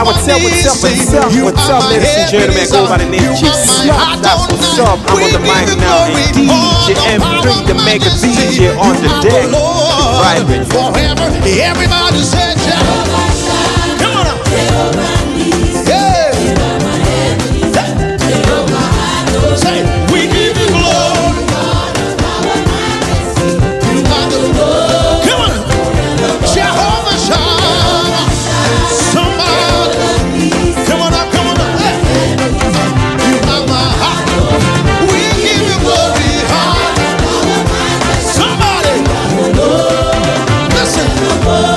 Yeah, what's up, ladies and gentlemen? Go by the name G-Slump. That's what's up. I'm on the mic now. And DJ M3, the mega DJ on the deck. Vibing. Forever, everybody said, come on up. Say, we give you glory. Come on. Jehovah Shammah. Somebody. Come on up, come on up. You are my heart. We give you glory. Somebody. Listen.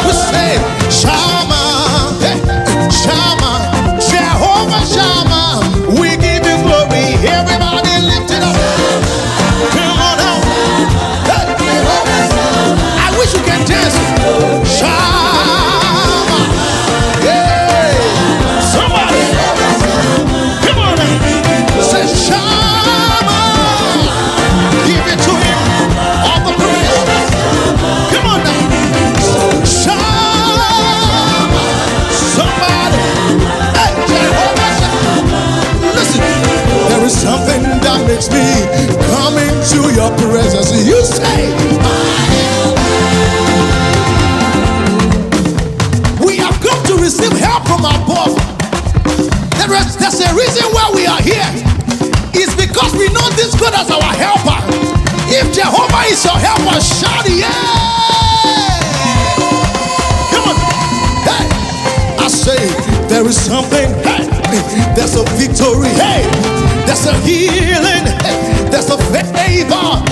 We say, Shammah. Shammah. Jehovah Shammah. We give you glory. Everybody lift it up. Come on out. I wish you can dance. Shammah. Yeah. Somebody. Come on now. Say Shammah. Give it to him. All the praise. Come on now. Shammah. Somebody. Hey, Jehovah Shammah. Listen. There is something that makes me come into your presence. You say, we have come to receive help from above. There's a reason why we are here. It's because we know this God as our helper. If Jehovah is your helper, shout yeah! Come on. Hey, I say there is something. Hey, there's a victory. Hey, there's a healing. Hey, there's a favor.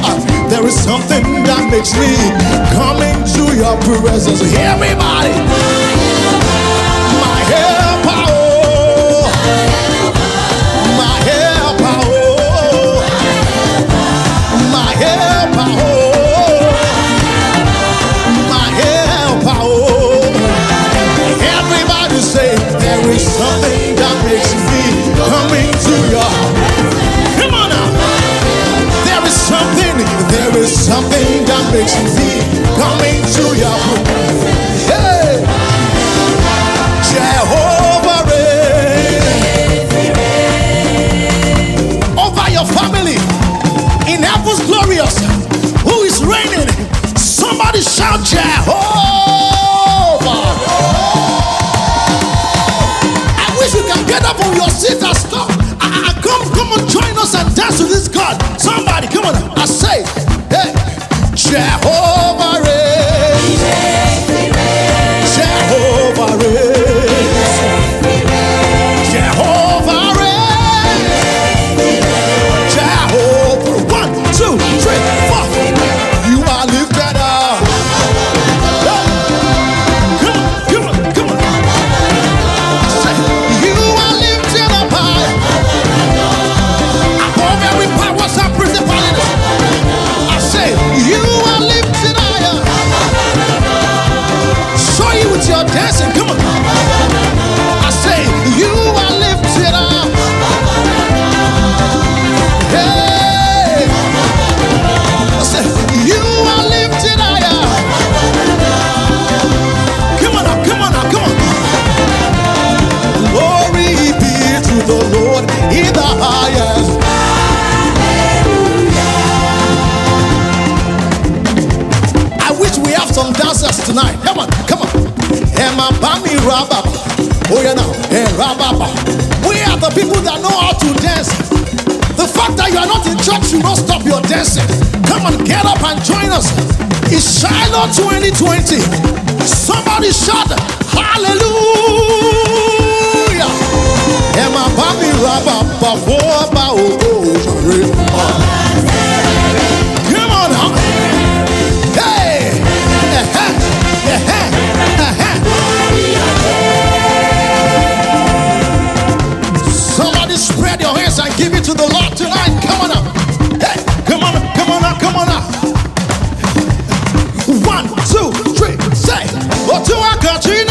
There is something that makes me come into your presence. Everybody, my helper, oh, my helper, oh, my helper, oh, my helper, oh. Everybody say there is something that makes me come into your. Come on now. There is something that makes me come into your. Hey, Jehovah reign over your family in heaven's glorious. Who is reigning? Somebody shout Jehovah. I wish you can get up on your seat and stop. Come on, join us and dance to this God. Somebody, come on. I say, hey, Jehovah reign. Jehovah reign. Jehovah reign. Jehovah. 1, 2, 3, 4. You are lifted up. Come on. Say, you are lifted up high. Above every powers and principalities. I say, you are lifted higher. Show you with your dancing. Come on. I say, you are lifted up. Hey. I say, you are lifted higher. Come on now. Glory be to the Lord in the highest. I wish we have some dancers tonight. Come on. Emma Bami Rababa. Oh yeah now. Hey Rababa. We are the people that know how to dance. The fact that you are not in church should not stop your dancing. Come on, get up and join us. It's Shiloh 2020. Somebody shout hallelujah. Emma Bami Rababa. Come on now. Hey. Somebody spread your hands and give it to the Lord tonight. Come on up. Hey, come on up. 1, 2, 3, say, oh, to our country.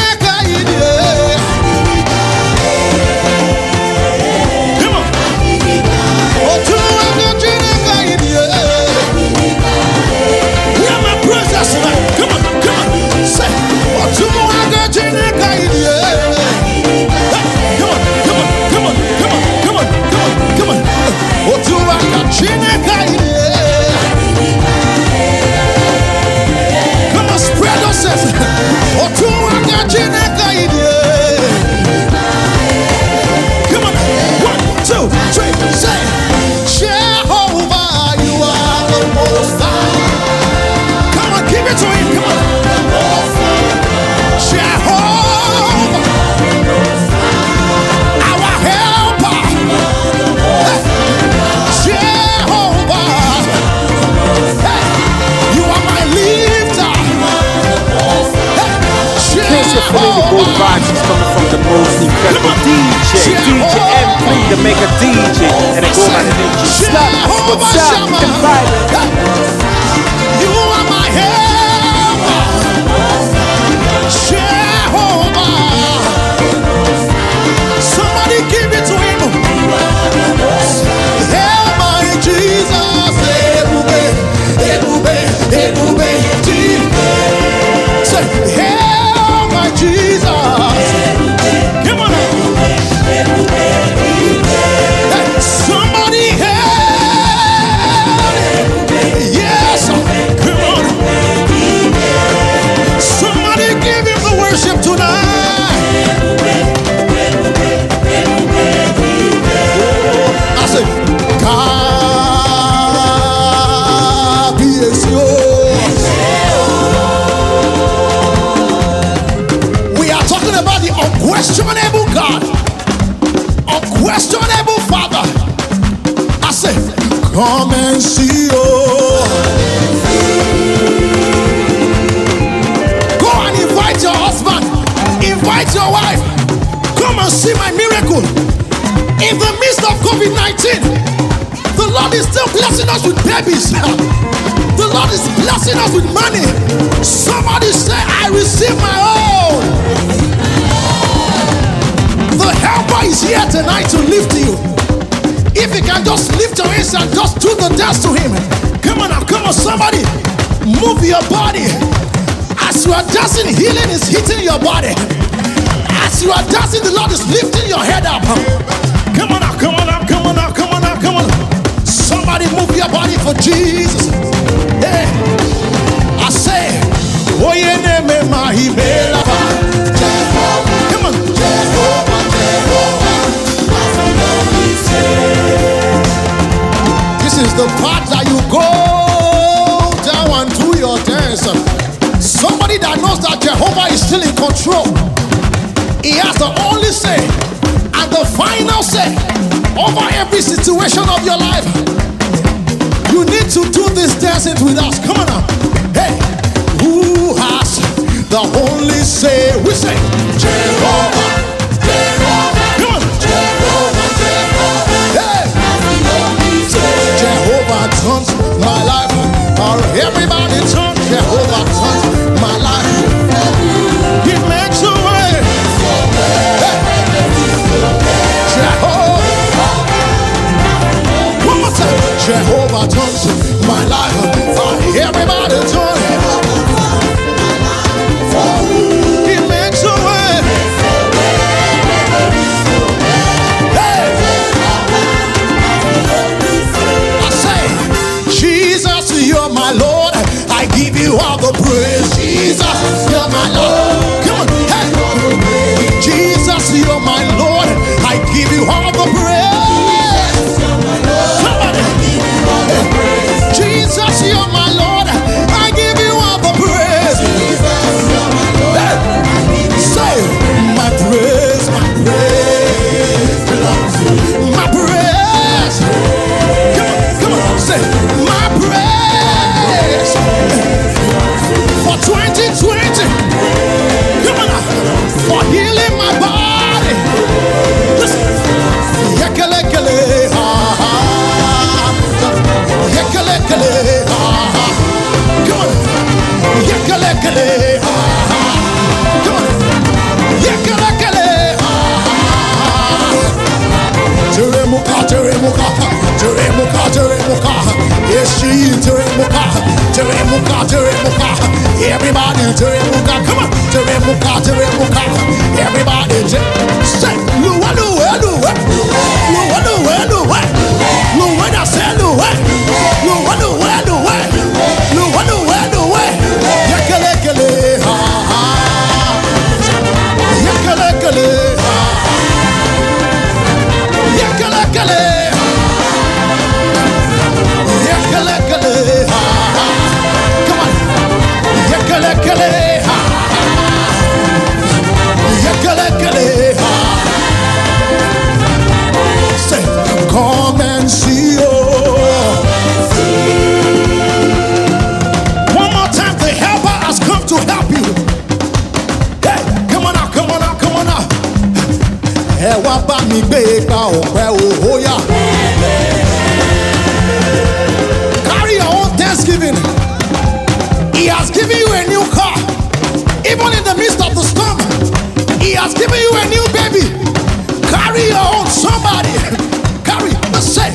vibes is coming from the most incredible DJ M3, the mega DJ, and I go by the name Slap. What's up? You can vibe it. You are my helper, Jehovah. Somebody give it to him. Help my Jesus. Say, help my Jesus. Come on now. Somebody help. Yes. Come on. Somebody give him the worship tonight. I say, God bless you. We are talking about the unquestionable God, unquestionable Father. I say, come and see. Go and invite your husband, invite your wife. Come and see my miracle. In the midst of COVID-19, the Lord is still blessing us with babies. The Lord is blessing us with money. Somebody say, I receive my own. The helper is here tonight to lift you. If you can just lift your hands and just do the dance to him. Come on now, come on, somebody. Move your body. As you are dancing, healing is hitting your body. As you are dancing, the Lord is lifting your head up. Come on now, come on now, come on now, come on now, come on. Somebody move your body for Jesus. Hey, I say, oh yeah, name my Jehovah. Come on, Jehovah, Jehovah. This is the part that you go down and do your dance. Somebody that knows that Jehovah is still in control. He has the only say and the final say over every situation of your life. You need to do this dancing with us. Come on now. Hey, who has the only say? We say Jehovah, Jehovah. Come on, Jehovah, Jehovah. Hey, Jehovah turns my life. Everybody turn. Jehovah turns my life. He makes a way. Hey. Jehovah. One more time. Jehovah turns my life. Everybody turn. He makes a way. Hey. I say, Jesus, you're my Lord. I give you all the praise. Jesus, you're my Lord. Come on. Hey. Jesus, you're my Lord. I give you all the praise. Somebody. Jesus, you're my Lord. I give you all the praise. Hey. Say, my praise, my praise belongs to you. My praise. Come on, say, my praise. For 2020, come on now, for healing my body. Listen, yekelekele, ha ha, yekelekele, ha ha. Come on, yekelekele, ha ha. Come on, yekelekele, ha ha. Teremuka, teremuka, teremuka, teremuka. Yes, she teremuka, teremuka, teremuka. Everybody teremuka, come on, teremuka, teremuka. Everybody say, luwa, luwa, luwa, luwa, luwa, luwa, luwa, I say luwa, luwa, luwa, luwa, luwa, luwa, luwa. Yekelekele, ha ha, yekelekele, ha ha, yekelekele, yekelekele, ha ha. Come on, yekelekele, ha ha. ẹ wá bá mi gbé gba ọ̀pẹ òhóyà. Carry your own thanksgiving. He has given you a new car. Even in the midst of the storm, he has given you a new baby. Carry your own, somebody. Carry, say,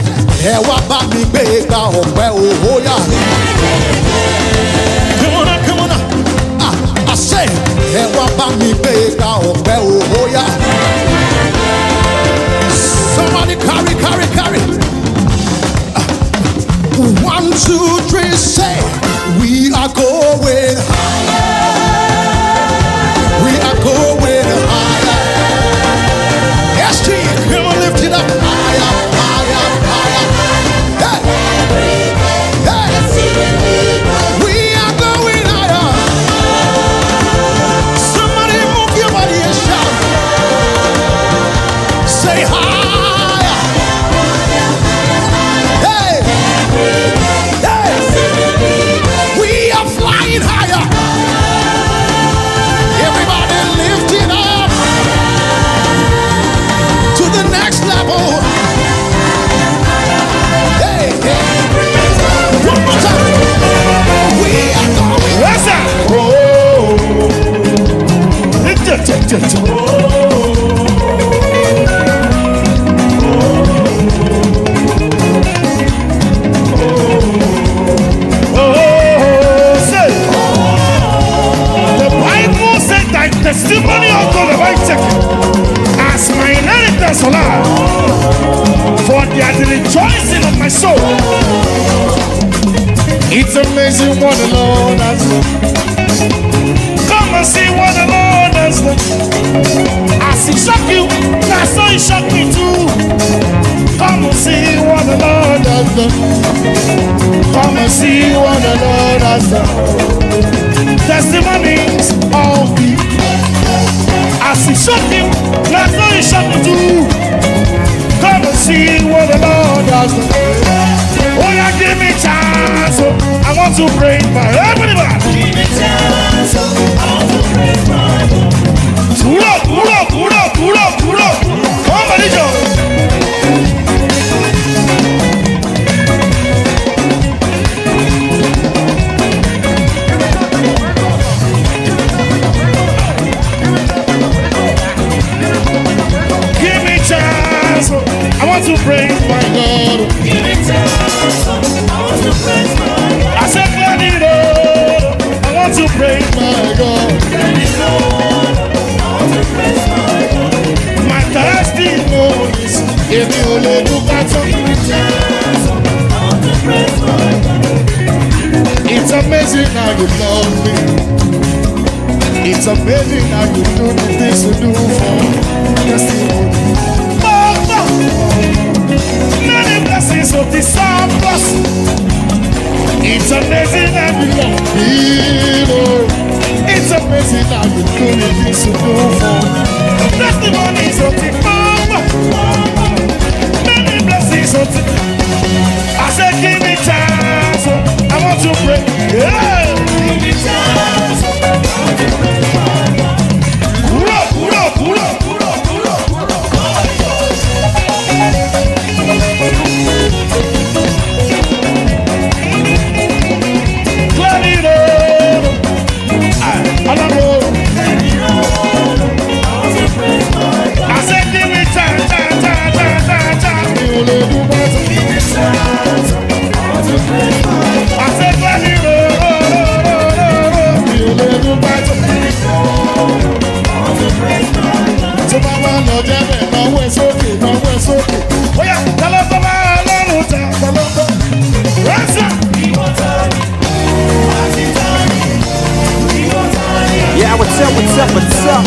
ẹ wá bá mi gbé gba ọ̀pẹ òhóyà. Come on, I say, ẹ wá bá mi gbé gba ọ̀pẹ òhóyà. Somebody carry. 1, 2, 3, say, we are going higher. We are going higher. Yes, come on, lift it up. Higher, higher, higher. Hey. Hey. We are going higher. Somebody move your body and shout. Say higher. Hey. Hey. We are flying higher. Everybody lift it up to the next level. Hey, hey. One more time. We are going. What's that? Say, the Bible said that testimony of God have I taken as my inheritance on earth, for they are the rejoicing of my soul. It's amazing what the Lord has done. Come and see what the Lord has done. As he shocked you, that's how he shocked me too. Come and see what the Lord has done. Come and see what the Lord has done. Testimonies of me. As he shocked you, that's how he shocked me too. Come and see what the Lord has done. Oh yeah, give me chance. I want to praise my everybody. Give me chance. I want to praise my God. Kuro. Come on, Joe. Give me chance. I want to praise my God. Give me chance. I want to praise my God. I said, Lord, I want to praise my God. I want to praise my God. My testimonies, if you only look at some. Give me chance. I want to praise my God. It's amazing how you love me. It's amazing how you do the things you do for testimony. Many blessings of this us. It's amazing how you love me. It's amazing how you do the things you do for testimonies of the many blessings of the. I said, give me chance. I want to pray. Yeah. Give me chance. I want to pray.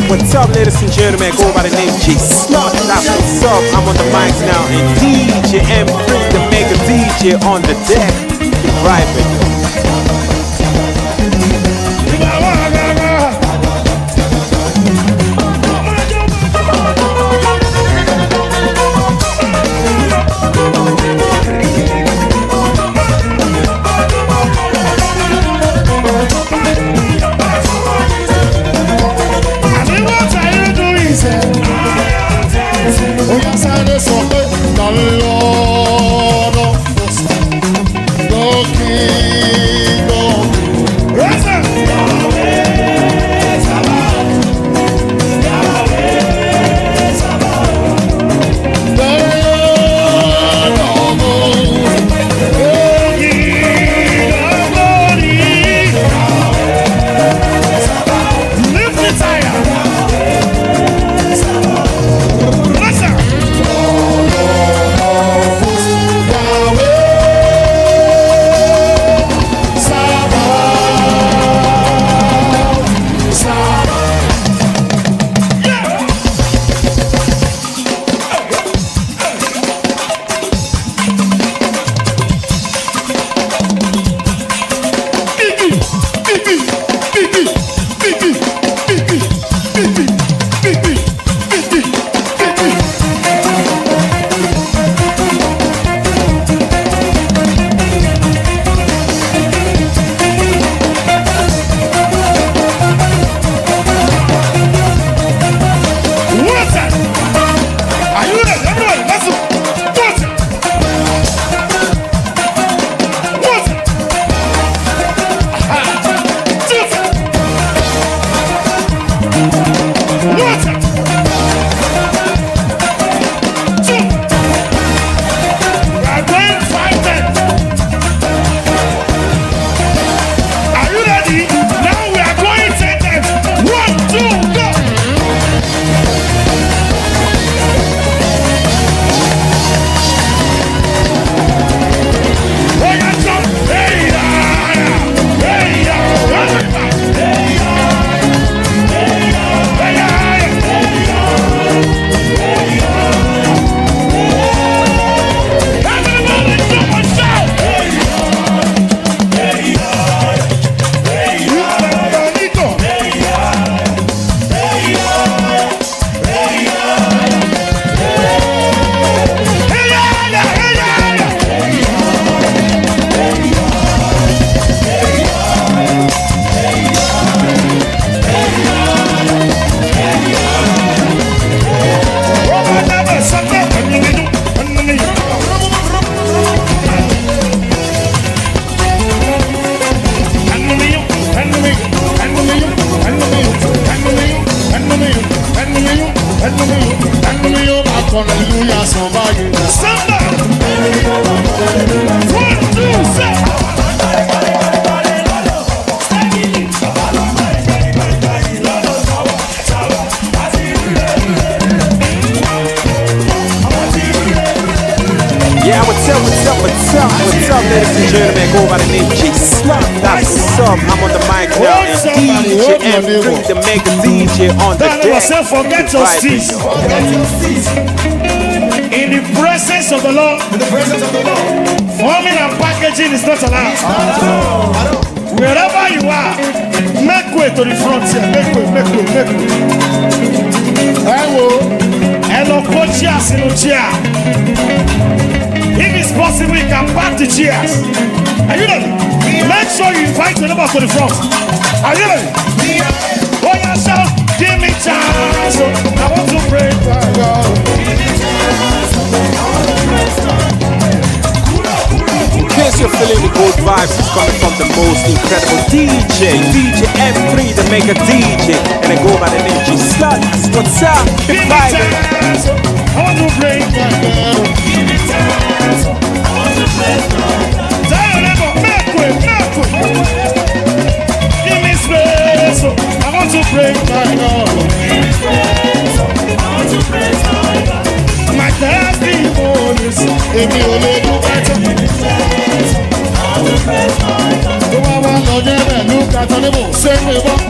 What's up, ladies and gentlemen? Go by the name G Slot. That's what's up. I'm on the mics now, and DJ M3, the mega DJ on the deck. Vibing. ẹnu mi yóò máa kọ hallelujah sàn báyìí. Samba! 1, 2, 3. Yeah, what's up, ladies and gentlemen? Go by the name G-Slump. That's what's up. I'm on the mic now, and DJ M3, the mega DJ on the deck. Forget your seats. In the presence of the Lord, forming and packaging is not allowed. Wherever you are, make way to the front here. Make way. Hello, coaches in the chair. If it's possible, you can pack the chairs. Are you ready? Make sure you invite the neighbors to the front. Are you ready? Oh, yeah, shout, give me chance. I want to pray for God. In case you're feeling the good vibes, it's coming from the most incredible DJ M3, the mega DJ, and I go by the name G-Slump. What's up? Give me chance. I want to pray for God. Tell your neighbor, make way. Give me space. I want to pray my God. My testimony is if you only do better. The one Lord, look at the neighbor, sing me one.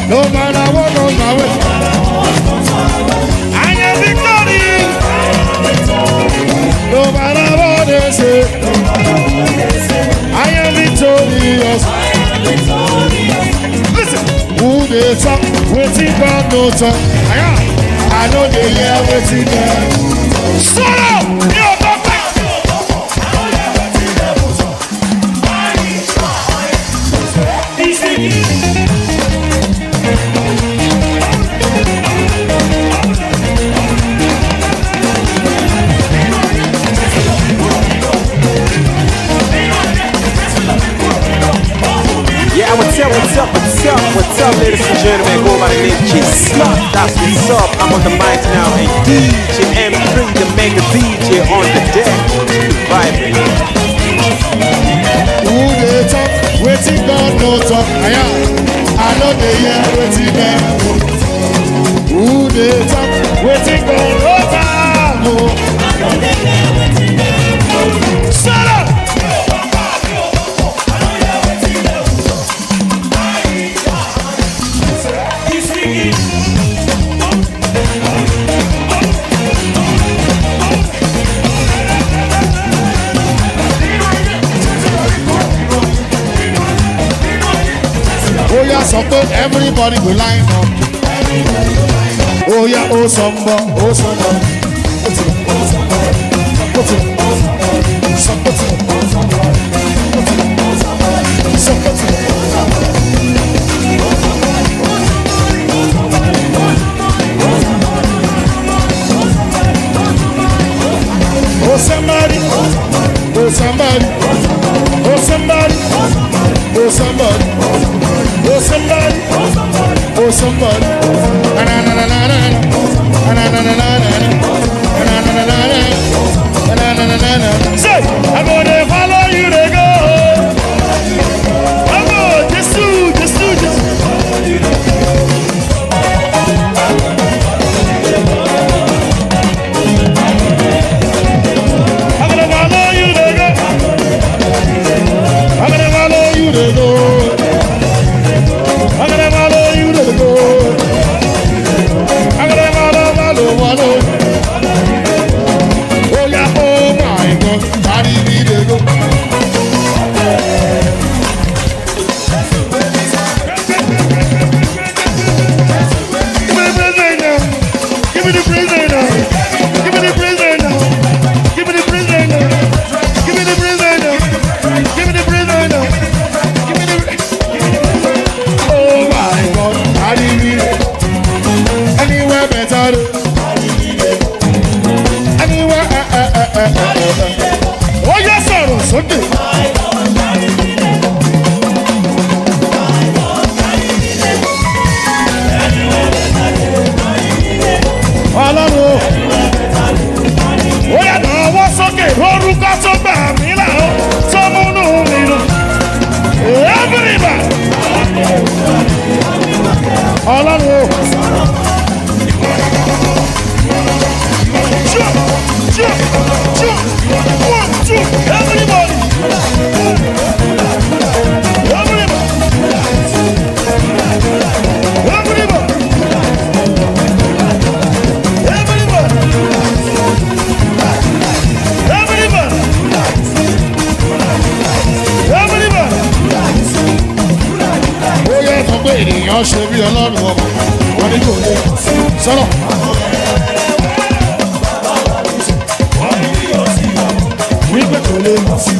No matter what goes my way. I am victorious. No matter what they say. I am victorious. Listen. Who they talk, waiting God no talk. I know they hear waiting God. Shut up! You're the best! Yeah, what's up, ladies and gentlemen? Go by the name G-Slot, that's what's up. I'm on the mic now, and DJ M3, the mega DJ on the deck. Vibing. Who they talk, waiting God no talk. I know they hear waiting God. Who they talk, waiting God no talk. Shut up! Oh yeah, somebody, everybody will line up. Oh yeah, oh somebody, oh somebody. Oh somebody, oh somebody, oh somebody, oh somebody. Oh somebody, oh somebody, say, I'm gonna follow you to go. I'm gonna just do. I'm gonna follow you to go. I'm gonna follow you to go. I'm gonna follow you to the goal. I'm gonna follow. Oh yeah, oh my God, how did we go? Give me the praise right now. Give me the praise right now. Give me the praise right now. Give me the praise right now. Give me the praise right now. Give me the. Oh my God, how do we anywhere better? Anywhere, oh yes, sir, Sunday. Ọlọ́run, ó yàtọ̀ ọwọ́ sókè lórúkọ tó gbà mí là ó tó múnú mi lò. Everybody. Ọlọ́run. Jump. 1, 2, everybody. Ènìyàn ṣe bí ọlọ́run ọmọ wọn ní kò lè sọ̀rọ̀. Wípé kò lè mọ̀ sí.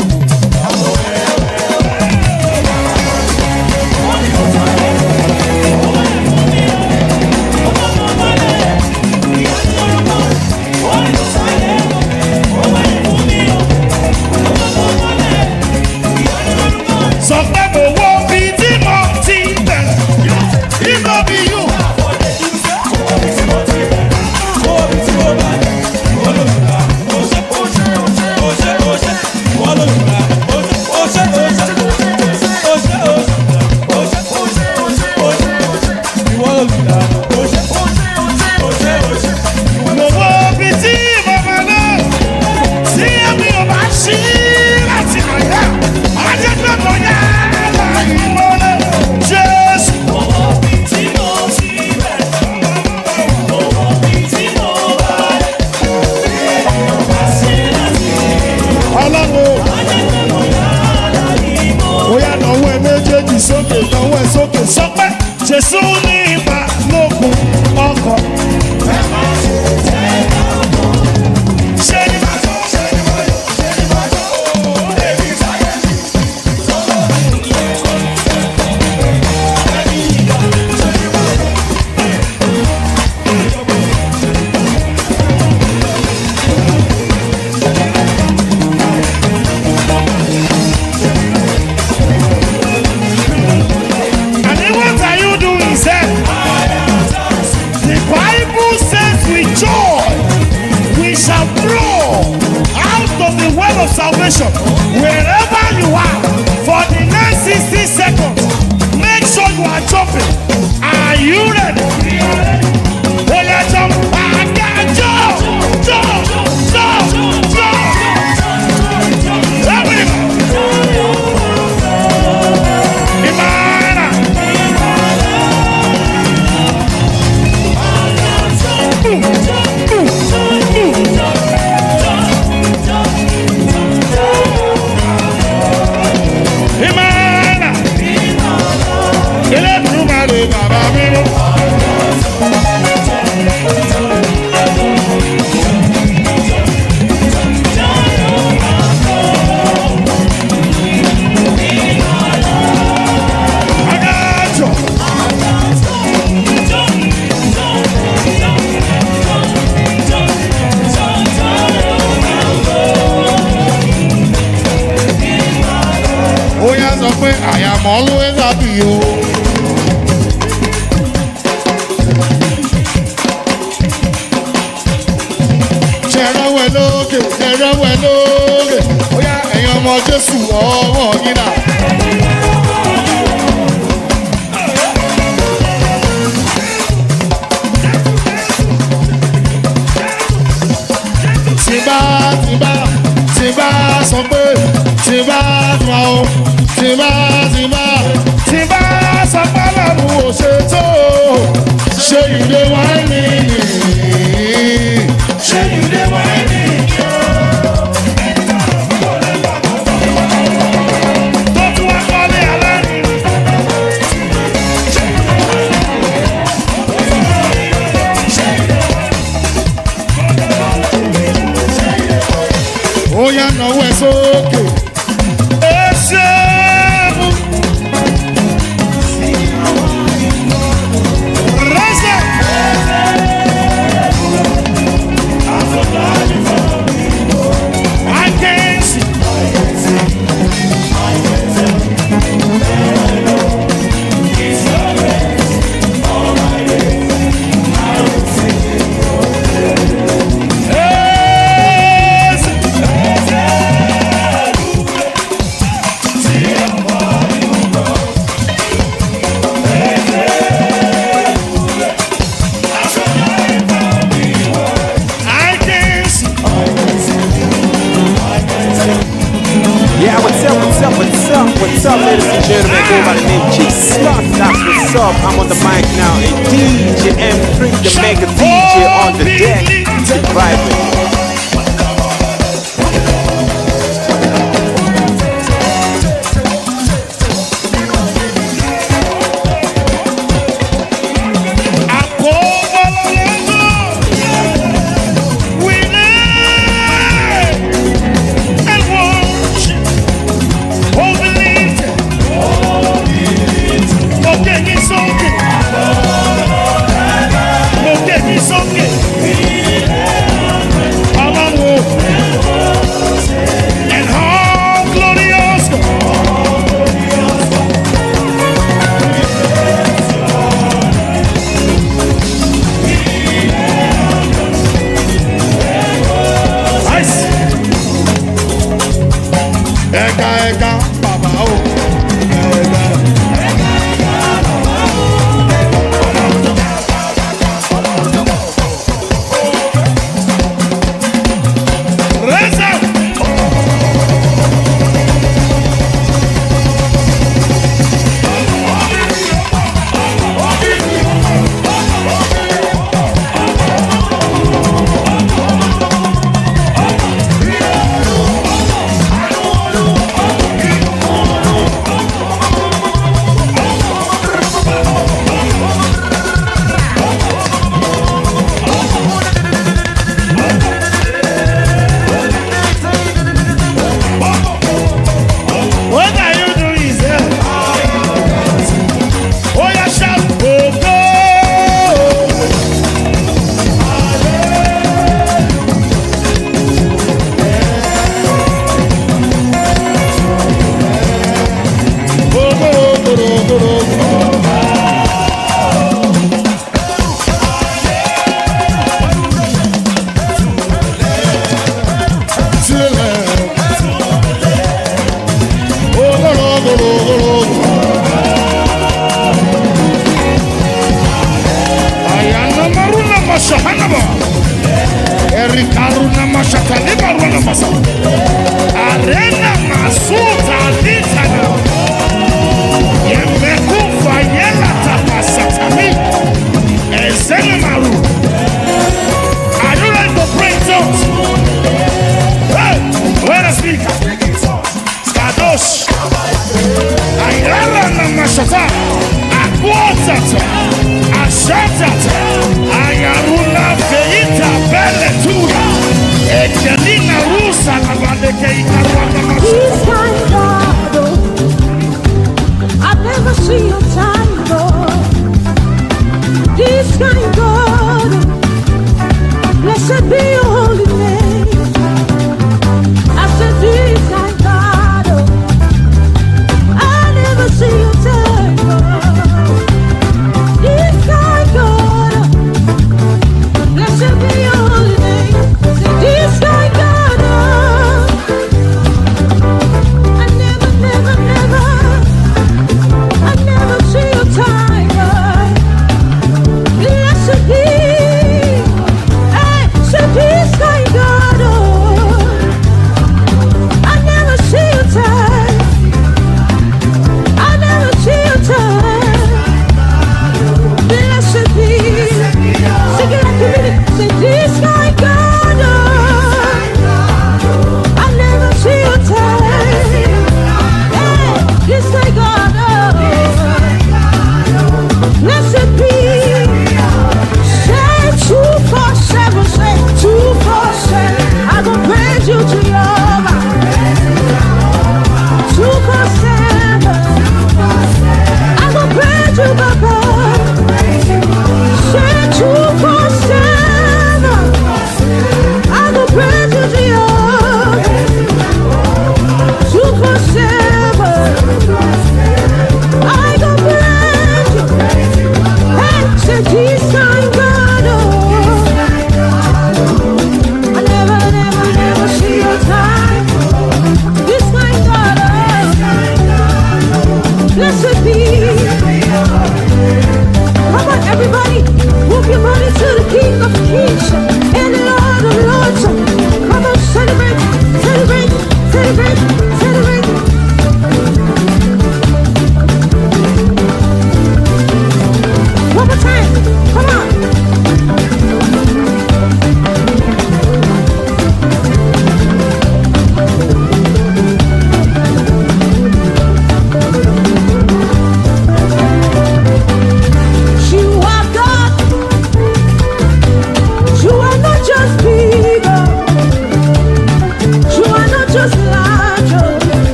Sọ pé mo wọ́ bí tí mo ti bẹ̀rẹ̀. It go be you. Oya ẹ̀yin ọmọ Jésù ọwọ́ yín náà. Tìbá sọ pé tìbá dùn àwọn tìbá sọ pé lọ́rùn ò ṣe tó ṣé ìdè wáìnì ṣé ìdè wáìnì. Oya náwó ẹ sókè. What's up, ladies and gentlemen? Go by the name G-Slot. That's what's up. I'm on the mic now, and DJ M3, the mega DJ on the deck. Vibing. Arena masuta litana yemekufa yela tapasatami ezele maru. Are you ready to pray tongues? Hey, where the speaker? Kadosh ayala na mashata akwotata ashatata ayarula feita bele tura ekelina rusa na badeke ikarwana.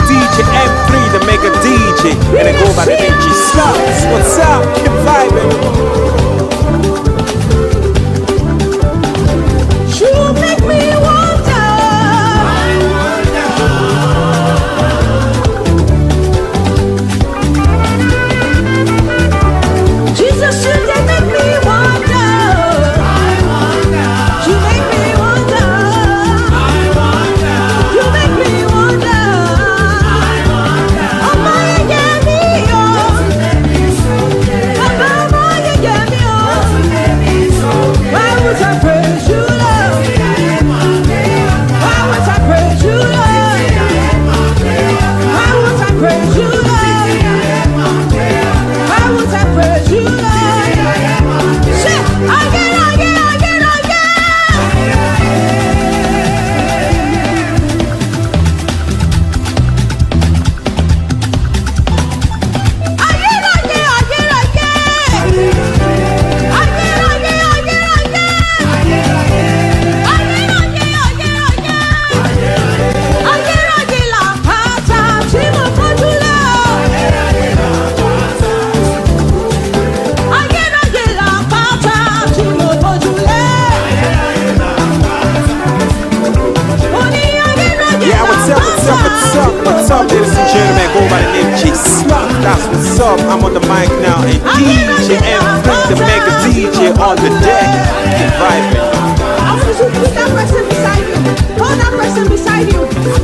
DJ M3, the mega DJ, and I go by the name G Slugs. What's up? Keep vibing. You make me wonder. Jesus, you did make me wonder. You make me wonder. You make me wonder. Oh my, yeah, me, oh. Oh my, yeah, me, oh. Why would I praise you, Lord? Why would I praise you, Lord? Why would I praise you, Lord? Why would I praise you, Lord? Say, again, again, again, What's up, ladies and gentlemen? Go by the name G Slugs. That's what's up. I'm on the mic now, and DJ M3, the mega DJ on the deck. Keep vibing. I want you to put that person beside you. Hold that person beside you.